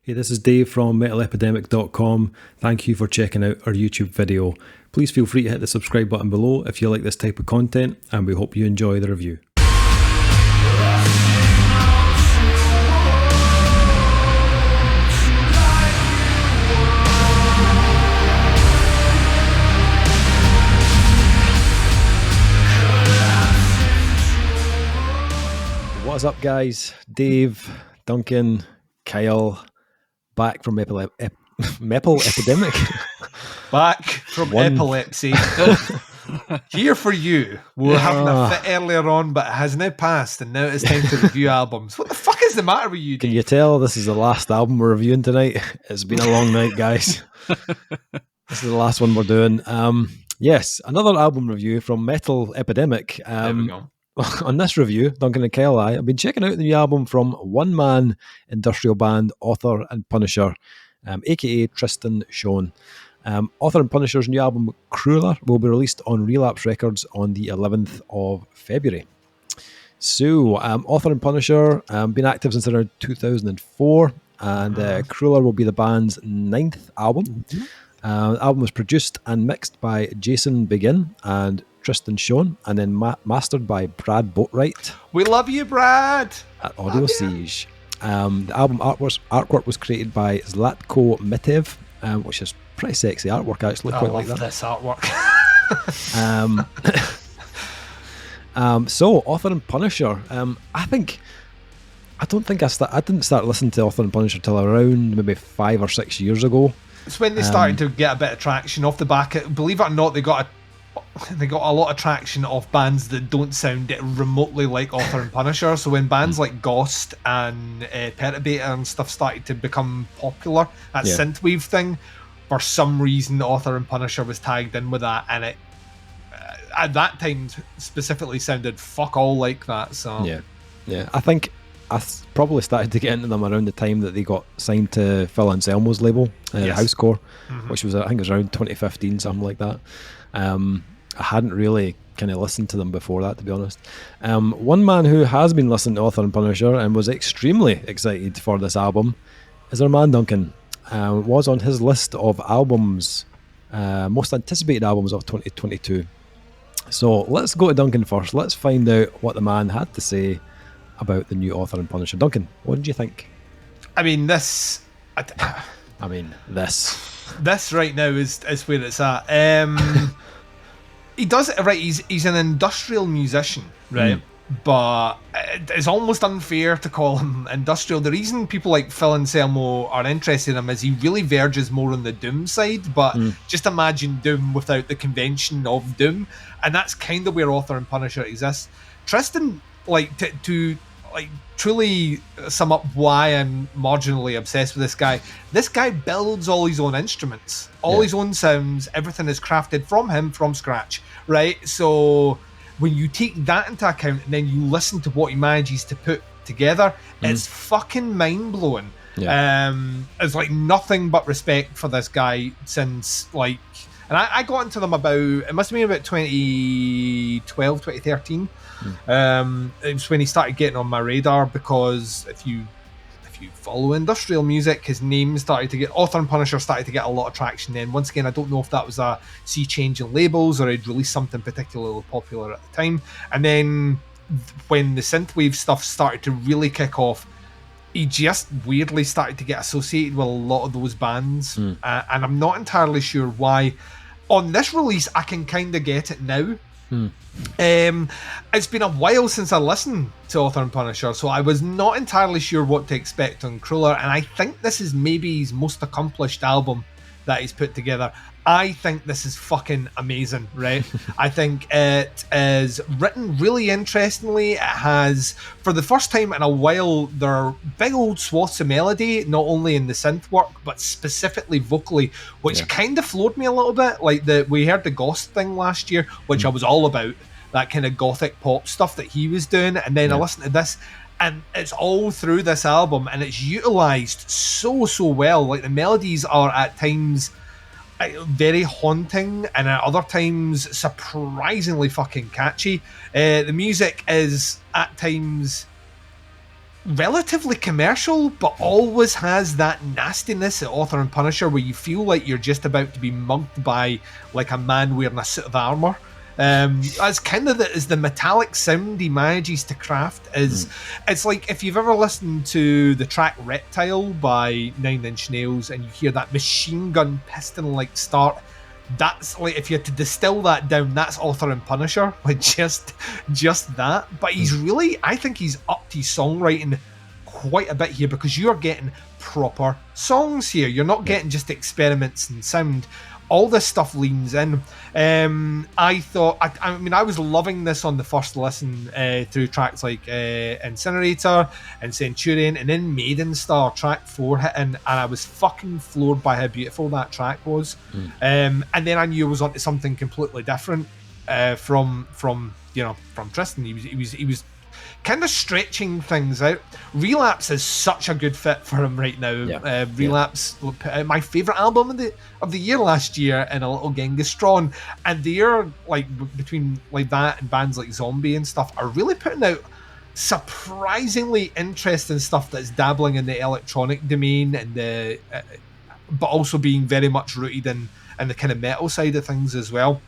Hey, this is Dave from metalepidemic.com. Thank you for checking out our YouTube video. Please feel free to hit the subscribe button below if you like this type of content, and we hope you enjoy the review. What's up, guys? Dave, Duncan, Kyle, back from Epidemic. Back from epilepsy. Here for you. We were having a fit earlier on, but it has now passed, and now it's time to review albums. What the fuck is the matter with you, Dave? Can you tell this is the last album we're reviewing tonight? It's been a long night, guys. This is the last one we're doing. Yes, another album review from Metal Epidemic. There we go. On this review, Duncan and Kyle and I have been checking out the new album from one-man industrial band, Author and Punisher, aka Tristan Sean. Author and Punisher's new album, Krüller, will be released on Relapse Records on the 11th of February. So, Author and Punisher, been active since around 2004, and Krüller will be the band's 9th album. The album was produced and mixed by Jason Begin and Tristan Sean, and then mastered by Brad Boatwright. We love you, Brad! At Audio Siege. The album artwork was created by Zlatko Mitev, which is pretty sexy artwork, actually. I quite love like that. this artwork. So, Author and Punisher. I didn't start listening to Author and Punisher till around maybe 5 or 6 years ago. It's when they started to get a bit of traction off the back. Believe it or not, they got a lot of traction off bands that don't sound remotely like Author and Punisher. So when bands like Ghost and Perturbator and stuff started to become popular, that synthwave thing, for some reason Author and Punisher was tagged in with that, and it at that time specifically sounded fuck all like that. So yeah, I think I probably started to get into them around the time that they got signed to Phil Anselmo's label, Housecore, which was, I think it was around 2015, something like that. I hadn't really kind of listened to them before that, to be honest. One man who has been listening to Author and Punisher and was extremely excited for this album is our man Duncan. Was on his list of albums, most anticipated albums of 2022. So let's go to Duncan first. Let's find out what the man had to say about the new Author and Punisher. Duncan, what did you think? This right now is where it's at. He does it right. He's an industrial musician, right? But it's almost unfair to call him industrial. The reason people like Phil Anselmo are interested in him is he really verges more on the doom side. But just imagine doom without the convention of doom, and that's kind of where Author and Punisher exists. Tristan, to truly sum up why I'm marginally obsessed with this guy. This guy builds all his own instruments, all his own sounds. Everything is crafted from him from scratch, right? So when you take that into account and then you listen to what he manages to put together, it's fucking mind-blowing. It's like nothing but respect for this guy since and I got into them it must have been about 2012, 2013. It was when he started getting on my radar, because if you follow industrial music, his name started to get, Author and Punisher started to get a lot of traction then. Once again, I don't know if that was a sea change in labels or he'd released something particularly popular at the time. And then when the synthwave stuff started to really kick off, he just weirdly started to get associated with a lot of those bands. And I'm not entirely sure why. On this release, I can kind of get it now. It's been a while since I listened to Author and Punisher, so I was not entirely sure what to expect on Krüller, and I think this is maybe his most accomplished album that he's put together. I think this is fucking amazing, right? I think it is written really interestingly. It has, for the first time in a while, there are big old swaths of melody, not only in the synth work, but specifically vocally, which kind of floored me a little bit. We heard the Ghost thing last year, which I was all about, that kind of gothic pop stuff that he was doing, and then I listened to this, and it's all through this album, and it's utilised so well. Like, the melodies are at times very haunting, and at other times surprisingly fucking catchy. The music is at times relatively commercial, but always has that nastiness at Author and Punisher where you feel like you're just about to be mugged by like a man wearing a suit of armor. That's kind of the metallic sound he manages to craft. It's like if you've ever listened to the track Reptile by Nine Inch Nails and you hear that machine gun piston like start, that's like, if you had to distill that down, that's Author and Punisher, like just that. But he's really, I think he's upped his songwriting quite a bit here, because you're getting proper songs here. You're not getting just experiments in sound. All this stuff leans in. I thought, I mean, I was loving this on the first listen through tracks like Incinerator and Centurion, and then Maiden Star, track 4 hitting, and I was fucking floored by how beautiful that track was. And then I knew I was onto something completely different from Tristan. He was kind of stretching things out. Relapse is such a good fit for him right now. Relapse put out my favourite album of the year last year in a little Genghis Strong, and they're like, between like that and bands like Zombie and stuff, are really putting out surprisingly interesting stuff that's dabbling in the electronic domain and but also being very much rooted in the kind of metal side of things as well.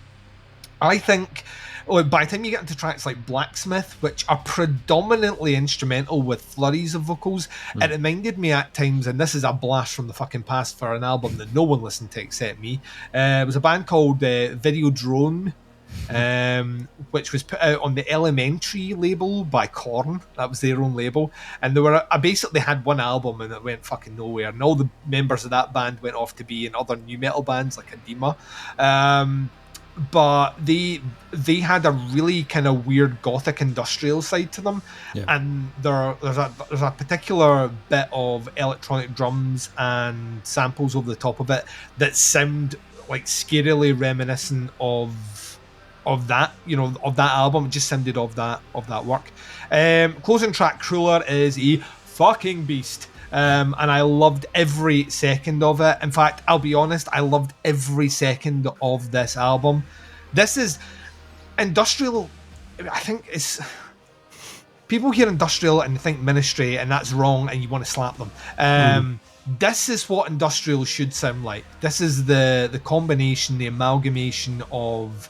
I think by the time you get into tracks like Blacksmith, which are predominantly instrumental with flurries of vocals, it reminded me at times, and this is a blast from the fucking past for an album that no one listened to except me. It was a band called Video Drone, which was put out on the Elementary label by Korn. That was their own label. And I basically had one album and it went fucking nowhere. And all the members of that band went off to be in other new metal bands like Edema. But they had a really kind of weird gothic industrial side to them, and there's a particular bit of electronic drums and samples over the top of it that sound like scarily reminiscent of that, of that album. It just sounded of that work. Closing track Krüller is a fucking beast. And I loved every second of it. In fact, I'll be honest, I loved every second of this album. This is industrial. I think it's... People hear industrial and think Ministry, and that's wrong, and you want to slap them. This is what industrial should sound like. This is the combination, the amalgamation of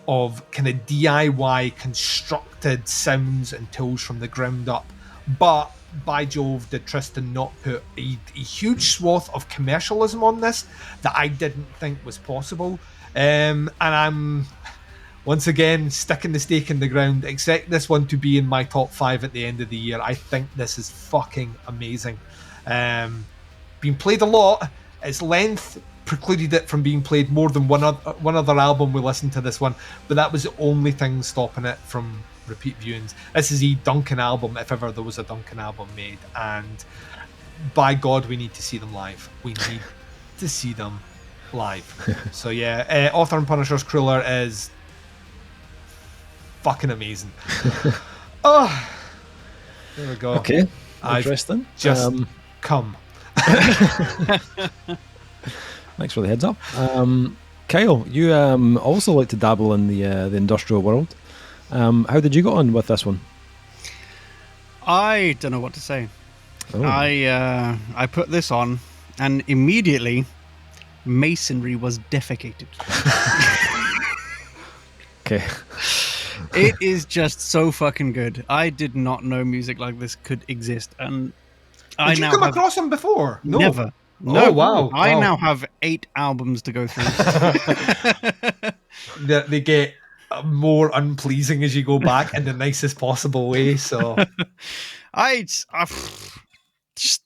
kind of DIY constructed sounds and tools from the ground up. But by Jove, did Tristan not put a huge swath of commercialism on this that I didn't think was possible. And I'm, once again, sticking the stake in the ground. Expect this one to be in my top 5 at the end of the year. I think this is fucking amazing. Being played a lot. Its length precluded it from being played more than one other album we listened to this one, but that was the only thing stopping it from repeat viewings. This is a Duncan album, if ever there was a Duncan album made, and by God, we need to see them live. We need to see them live. So yeah, Author and Punisher's Krüller is fucking amazing. Oh, there we go. Okay, interesting. Just come. Thanks for the heads up. Kyle, you also like to dabble in the industrial world. How did you get on with this one? I don't know what to say. Oh. I put this on, and immediately masonry was defecated. Okay. It is just so fucking good. I did not know music like this could exist, and did you come across them before? No. Never. No. Oh, wow. I now have 8 albums to go through. They get more unpleasing as you go back in the nicest possible way. So I just,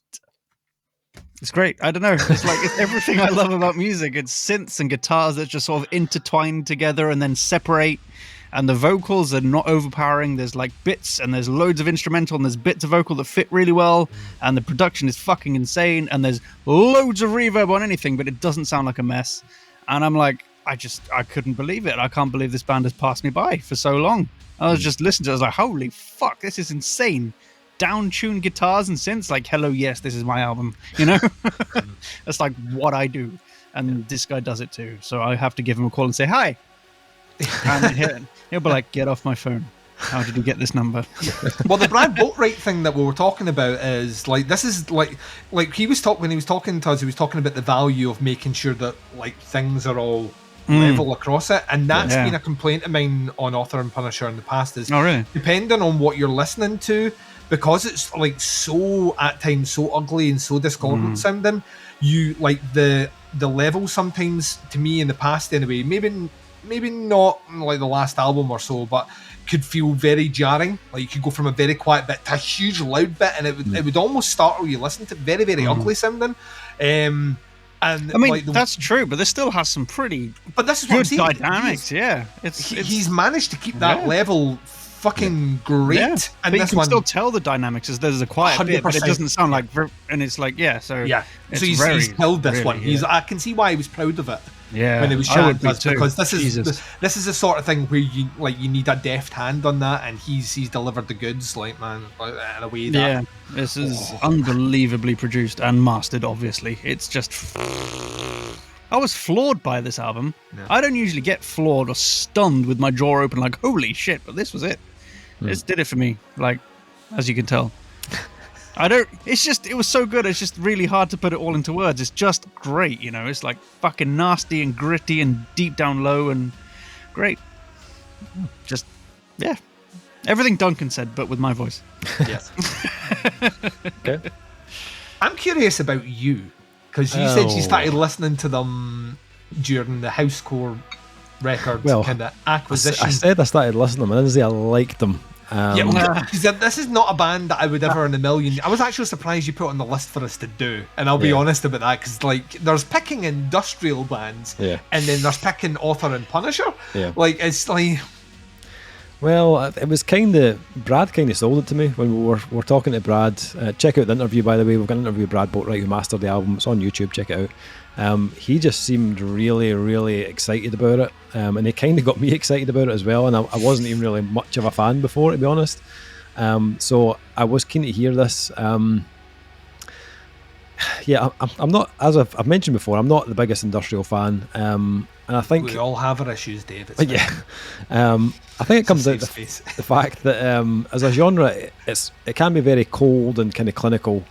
it's great. I don't know. It's like, it's everything I love about music. It's synths and guitars that just sort of intertwine together and then separate. And the vocals are not overpowering. There's like bits, and there's loads of instrumental, and there's bits of vocal that fit really well. And the production is fucking insane. And there's loads of reverb on anything, but it doesn't sound like a mess. And I'm like, I couldn't believe it. I can't believe this band has passed me by for so long. I was just listening to it. I was like, holy fuck, this is insane. Down-tuned guitars and synths, like, hello, yes, this is my album. You know? That's like what I do. And this guy does it too. So I have to give him a call and say, hi. And he'll be like, get off my phone. How did you get this number? Well, the Brad Boatwright thing that we were talking about is like, this is like he was when he was talking to us, he was talking about the value of making sure that like things are all level across it, and that's been a complaint of mine on Author and Punisher in the past. Is depending on what you're listening to, because it's like so at times so ugly and so discordant sounding, you like the level sometimes, to me in the past anyway, maybe not like the last album or so, but could feel very jarring. Like you could go from a very quiet bit to a huge loud bit, and it would almost startle you listen to very, very ugly sounding. And I mean, like that's true, but this still has some pretty this is what good dynamics. He's managed to keep that level fucking great. Yeah. And but this you can one still tell the dynamics as there's a quiet bit, but it doesn't sound like, and it's like so he's held this one. I can see why he was proud of it. When it was chatting to us, because this is the sort of thing where you need a deft hand on that, and he's delivered the goods, like, man, in a way that this is unbelievably produced and mastered. Obviously, it's just I was floored by this album. I don't usually get floored or stunned with my jaw open like holy shit, but this was it. This did it for me, like, as you can tell. It was so good, it's just really hard to put it all into words. It's just great, it's like fucking nasty and gritty and deep down low and great. Just, everything Duncan said, but with my voice. Yes. Okay. I'm curious about you, because you said you started listening to them during the Housecore Records kind of acquisition. I said I started listening to them, and I didn't say I liked them. This is not a band that I would ever in a million. I was actually surprised you put it on the list for us to do, and I'll be honest about that, because like there's picking industrial bands, and then there's picking Author and Punisher. Like it's like, well, it was Brad kind of sold it to me when we were talking to Brad. Check out the interview, by the way. We've got an interview with Brad Boatwright, who mastered the album. It's on YouTube. Check it out. He just seemed really, really excited about it, and he kind of got me excited about it as well. And I wasn't even really much of a fan before, to be honest. So I was keen to hear this. I'm not, as I've mentioned before, I'm not the biggest industrial fan, and I think we all have our issues, Dave. I think it comes out the fact that as a genre, it can be very cold and kind of clinical.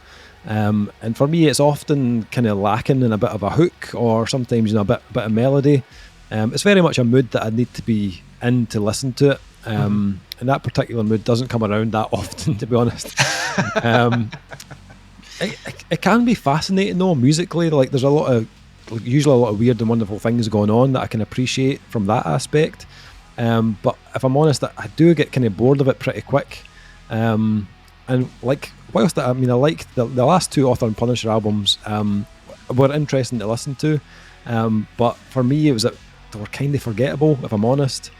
And for me, it's often kind of lacking in a bit of a hook, or sometimes a bit of melody. It's very much a mood that I need to be in to listen to it, and that particular mood doesn't come around that often, to be honest. It can be fascinating though musically. Like there's usually a lot of weird and wonderful things going on that I can appreciate from that aspect. But if I'm honest, I do get kind of bored of it pretty quick. And like, whilst I liked the last two Author and Punisher albums, were interesting to listen to. But for me, they were kind of forgettable, if I'm honest.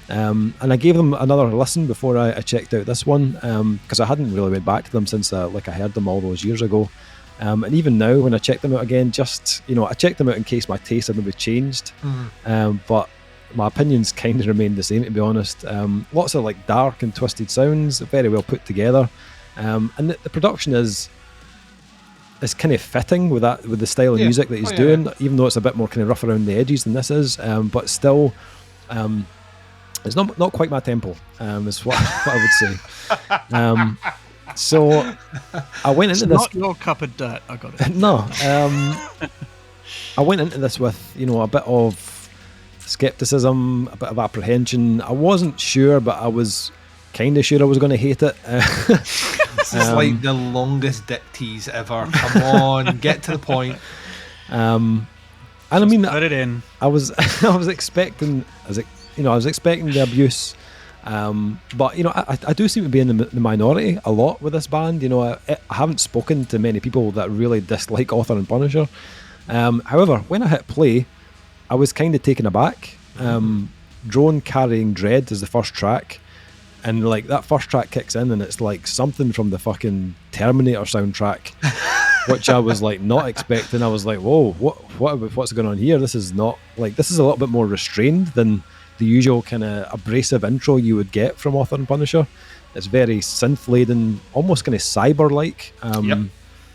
And I gave them another listen before I checked out this one, because I hadn't really went back to them since I heard them all those years ago. And even now, when I check them out again, I checked them out in case my taste had maybe changed. But my opinions kind of remained the same, to be honest. Lots of like dark and twisted sounds, very well put together. And the production is kind of fitting with the style of music that he's doing, even though it's a bit more kind of rough around the edges than this is. But still, it's not quite my tempo, is what I would say. So I went into this. Not your cup of dirt. I got it. No, I went into this with a bit of skepticism, a bit of apprehension. I wasn't sure, but I was kind of sure I was going to hate it. This is like the longest dick tease ever. Come on, get to the point. And I mean, put it in. I was expecting, the abuse. But I do seem to be in the minority a lot with this band. I haven't spoken to many people that really dislike Author and Punisher. However, when I hit play, I was kind of taken aback. Drone Carrying Dread is the first track, and like that first track kicks in, and it's like something from the fucking Terminator soundtrack, which I was like not expecting. I was like, whoa, what's going on here? This is a little bit more restrained than the usual kind of abrasive intro you would get from Author and Punisher. It's very synth laden, almost kind of cyber-like,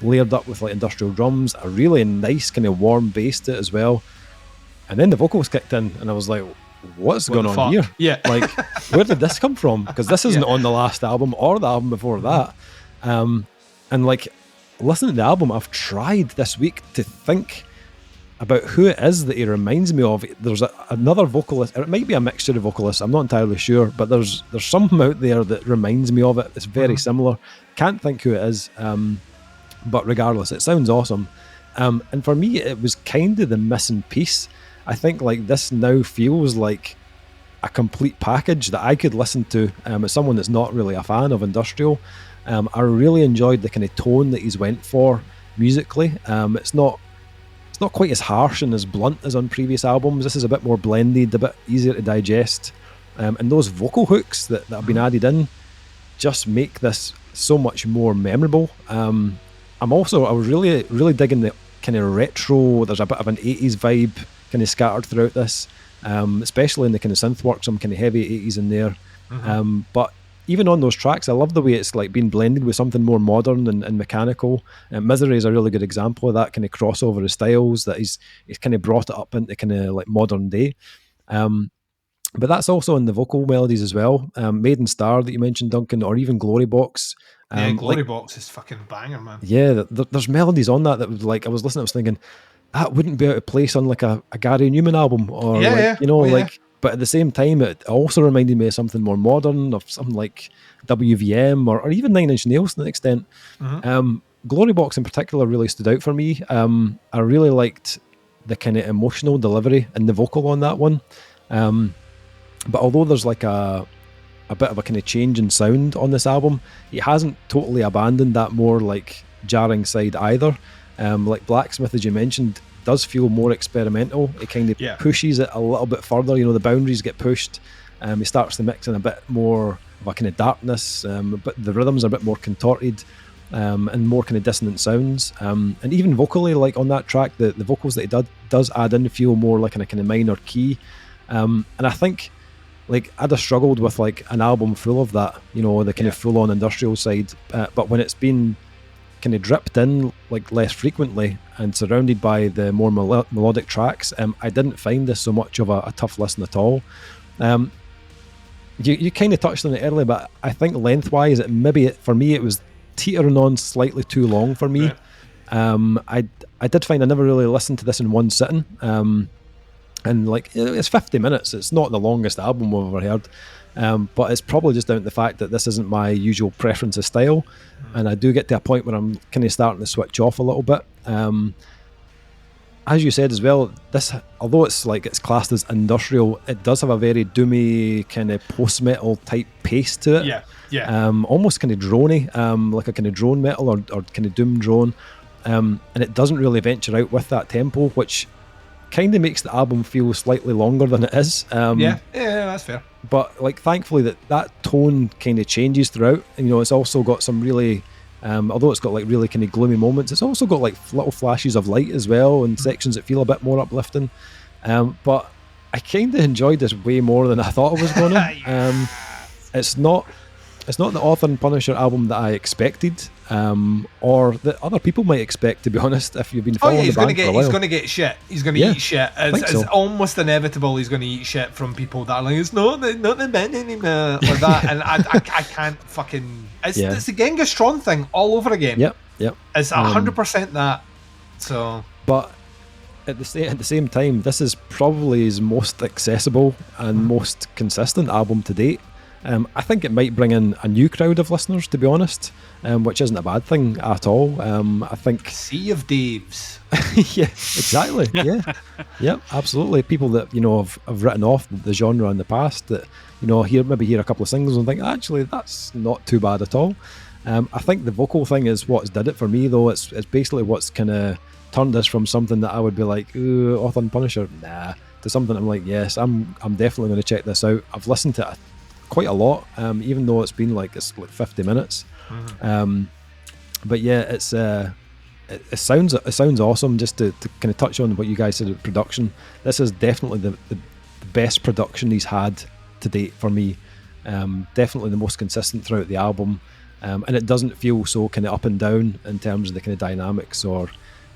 layered up with like industrial drums, a really nice kind of warm bass to it as well. And then the vocals kicked in, and I was like, what's going on fuck? here? Yeah. Like, where did this come from? Because this isn't on the last album or the album before that. And like, listening to the album, I've tried this week to think about who it is that he reminds me of. There's another vocalist, or it might be a mixture of vocalists, I'm not entirely sure, but there's something out there that reminds me of it. It's very similar. Can't think who it is, but regardless, it sounds awesome. And for me, it was kind of the missing piece. I think like this now feels like a complete package that I could listen to as someone that's not really a fan of industrial. I really enjoyed the kind of tone that he's went for musically. It's not quite as harsh and as blunt as on previous albums. This is a bit more blended, a bit easier to digest. And those vocal hooks that have been added in just make this so much more memorable. I was really, really digging the kind of retro, there's a bit of an 80s vibe kind of scattered throughout this, especially in the kind of synth work, some kind of heavy 80s in there. But even on those tracks, I love the way it's like being blended with something more modern and mechanical. Misery is a really good example of that kind of crossover of styles, that he's kind of brought it up into kind of like modern day. But that's also in the vocal melodies as well. Maiden Star that you mentioned, Duncan, or even Glory Box. Glory Box is fucking banger, man. Yeah, there's melodies on that was like, I was listening, I was thinking, that wouldn't be out of place on like a Gary Numan album, or but at the same time, it also reminded me of something more modern, of something like WVM or even Nine Inch Nails to an extent. Glory Box in particular really stood out for me. I really liked the kind of emotional delivery and the vocal on that one. But although there's like a bit of a kind of change in sound on this album, he hasn't totally abandoned that more like jarring side either. Like Blacksmith, as you mentioned, does feel more experimental. It kind of pushes it a little bit further. The boundaries get pushed. He starts to mix in a bit more of a kind of darkness, but the rhythms are a bit more contorted and more kind of dissonant sounds. And even vocally, like on that track, the vocals that he does add in feel more like in a kind of minor key. And I think like I'd have struggled with like an album full of that, the kind of full-on industrial side. But when it's been kind of dripped in like less frequently and surrounded by the more melodic tracks, I didn't find this so much of a tough listen at all. You kind of touched on it earlier, but I think lengthwise, for me it was teetering on slightly too long for me. Right. I did find I never really listened to this in one sitting. And like it's 50 minutes. It's not the longest album we've ever heard. But it's probably just down to the fact that this isn't my usual preference of style. And I do get to a point where I'm kind of starting to switch off a little bit. As you said as well, this, although it's classed as industrial, it does have a very doomy kind of post-metal type pace to it. Yeah. Almost kind of droney, like a kind of drone metal or kind of doom drone. And it doesn't really venture out with that tempo, which kind of makes the album feel slightly longer than it is. Yeah, that's fair. But like, thankfully that tone kind of changes throughout. It's also got some really, although it's got like really kind of gloomy moments, it's also got like little flashes of light as well, and sections that feel a bit more uplifting. But I kind of enjoyed this way more than I thought I was gonna. It's not the Author and Punisher album that I expected, or that other people might expect, to be honest, if you've been following the band for a while. He's going to get shit. He's going to eat shit. It's almost inevitable he's going to eat shit from people that are like, it's not the band anymore, like that. And I can't fucking... It's the Genghis Tron thing all over again. Yep. It's 100% that. So... But at the same time, this is probably his most accessible and most consistent album to date. I think it might bring in a new crowd of listeners, to be honest, which isn't a bad thing at all. I think... Sea of Daves. Yeah, exactly. Yeah, absolutely. People that, have written off the genre in the past that, hear a couple of singles and think, actually, that's not too bad at all. I think the vocal thing is what's did it for me, though. It's basically what's kind of turned this from something that I would be like, ooh, Author and Punisher, nah, to something I'm like, yes, I'm definitely going to check this out. I've listened to it quite a lot, even though it's been like 50 minutes. But yeah, it sounds awesome. Just to kind of touch on what you guys said about production, this is definitely the best production he's had to date for me. Definitely the most consistent throughout the album, and it doesn't feel so kind of up and down in terms of the kind of dynamics or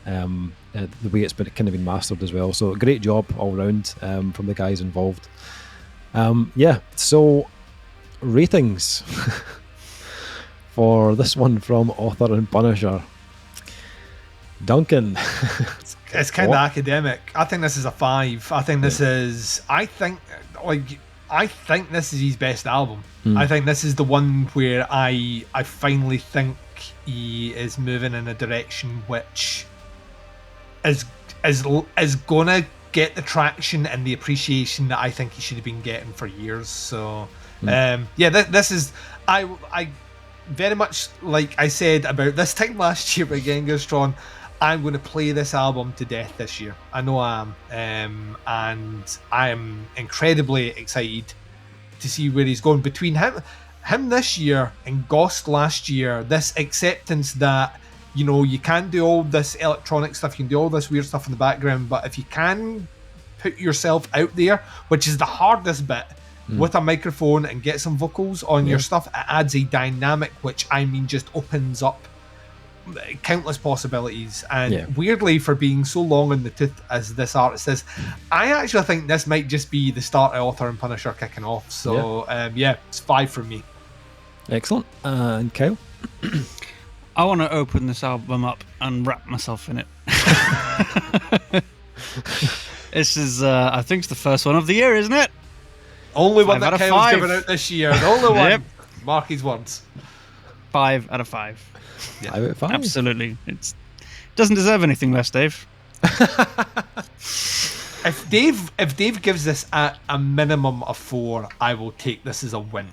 the way it's been kind of been mastered as well. So great job all round from the guys involved. So ratings for this one from Author and Punisher. Duncan. It's kind of academic. I think this is a 5. I think this is. I think this is his best album. I think this is the one where I finally think he is moving in a direction which is gonna get the traction and the appreciation that I think he should have been getting for years. So this is I very much, like I said about this time last year with Genghis Strong, I'm going to play this album to death this year. I know I am. And I am incredibly excited to see where he's going. Between him this year and Ghost last year, this acceptance that, you know, you can do all this electronic stuff, you can do all this weird stuff in the background, but if you can put yourself out there, which is the hardest bit, with a microphone and get some vocals on your stuff, it adds a dynamic which, I mean, just opens up countless possibilities. And weirdly, for being so long in the tooth as this artist is, I actually think this might just be the start of Author and Punisher kicking off. So it's 5 from me. Excellent. And Kyle? I want to open this album up and wrap myself in it. This is I think it's the first one of the year, isn't it? Only one that Kyle's given out this year. The only one. Mark his words. 5 out of 5. Yeah. 5 out of 5. Absolutely. It doesn't deserve anything less, Dave. If Dave gives this a minimum of 4, I will take this as a win.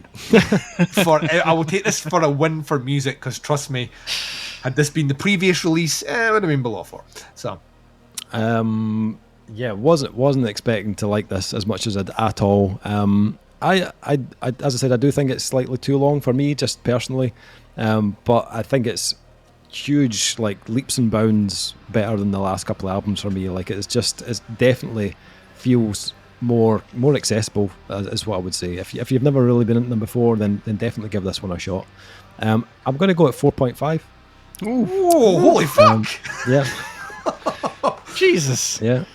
I will take this for a win for music, because trust me, had this been the previous release, it would have been below 4. So, wasn't expecting to like this as much as I did at all. I as I said, I do think it's slightly too long for me, just personally. But I think it's huge, like leaps and bounds better than the last couple of albums for me. Like it's definitely feels more accessible, is what I would say. If you've never really been into them before, then definitely give this one a shot. I'm going to go at 4.5. Ooh, holy fuck! Yeah. Jesus. Yeah.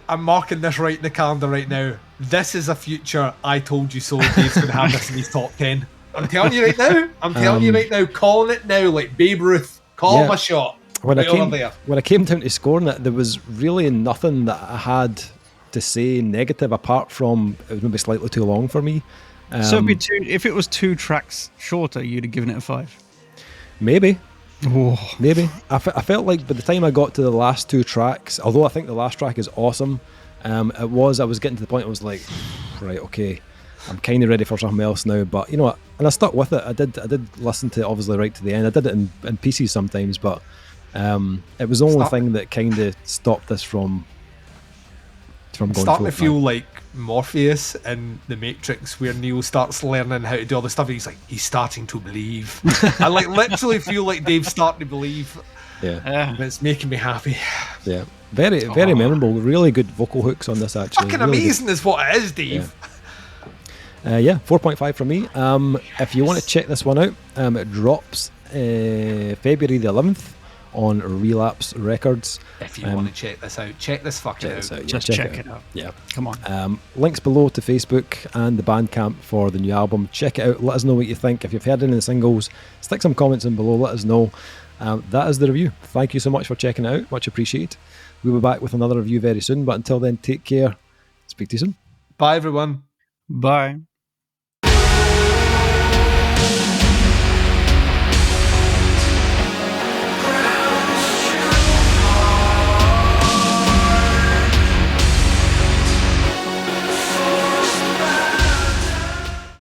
I'm marking this right in the calendar right now. This is a future I told you so. Dave's going to have this in his top 10. I'm telling you right now. Calling it now, like Babe Ruth. Call my shot. When I came down to scoring it, there was really nothing that I had to say negative, apart from it was maybe slightly too long for me. So if it was 2 tracks shorter, you'd have given it a 5. Maybe. Oh. Maybe. I felt like by the time I got to the last 2 tracks, although I think the last track is awesome, I was getting to the point I was like, right, okay, I'm kind of ready for something else now. But you know what? And I stuck with it. I did listen to it obviously right to the end. I did it in pieces sometimes, but it was the only thing that kind of stopped this from going starting to feel like Morpheus in The Matrix, where Neo starts learning how to do all the stuff. He's starting to believe. I literally feel like Dave's starting to believe. Yeah. It's making me happy. Yeah. Very memorable. Really good vocal hooks on this, actually. Fucking really amazing is what it is, Dave. 4.5 from me. If you want to check this one out, it drops February the 11th on Relapse Records. If you want to check this out, check this fucking out. Just check it out. Yeah. Come on. Links below to Facebook and the Bandcamp for the new album. Check it out. Let us know what you think. If you've heard any of the singles, stick some comments in below. Let us know. That is the review. Thank you so much for checking it out. Much appreciated. We'll be back with another review very soon. But until then, take care. Speak to you soon. Bye, everyone. Bye.